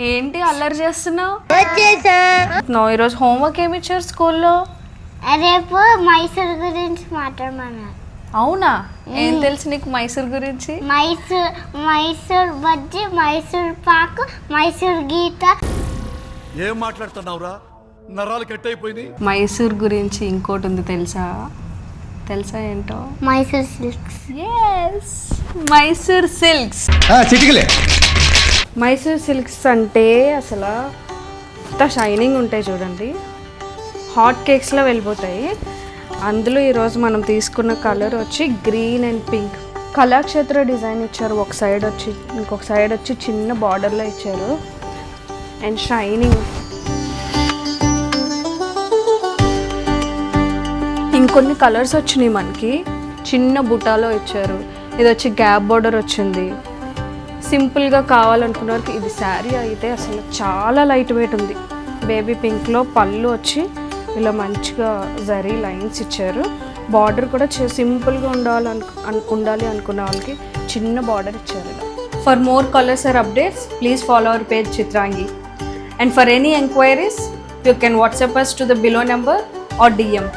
ఏంటి అల్లరి చేస్తున్నావు? ఈరోజు హోంవర్క్ ఏమి ఇచ్చారు స్కూల్లో? రేపు మైసూర్ గురించి మాట్లాడమన్నారు. అవునా? ఏం తెలుసు నీకు మైసూర్ గురించి? మైసూర్ బజ్జీ, మైసూర్ పాకు, మైసూర్ గీత. ఏం మాట్లాడుతున్నావురా? నరాలు కట్ అయిపోయింది. మైసూర్ గురించి ఇంకోటి ఉంది తెలుసా? తెలుసా ఏంటో? Mysore silks. Yes, Mysore silks. Mysore silks అంటే అసలు అంత షైనింగ్ ఉంటాయి చూడండి, హాట్ కేక్స్లో వెళ్ళిపోతాయి. అందులో ఈరోజు మనం తీసుకున్న కలర్ వచ్చి green and pink. Kalakshetra design ఇచ్చారు, ఒక సైడ్ వచ్చి ఇంకొక సైడ్ వచ్చి చిన్న బార్డర్లో ఇచ్చారు అండ్ షైనింగ్. ఇంకొన్ని కలర్స్ వచ్చినాయి మనకి, చిన్న బుటాలో ఇచ్చారు. ఇది వచ్చి గ్యాప్ బార్డర్ వచ్చింది. సింపుల్గా కావాలనుకున్న వారికి ఇది శారీ అయితే అసలు చాలా లైట్ వెయిట్ ఉంది. బేబీ పింక్లో పళ్ళు వచ్చి ఇలా మంచిగా జరీ లైన్స్ ఇచ్చారు. బార్డర్ కూడా సింపుల్గా ఉండాలి అనుకున్న వాళ్ళకి చిన్న బార్డర్ ఇచ్చారు. For more colours or updates please follow our page Chitrangi. And for any enquiries you can WhatsApp us to the below number or DM.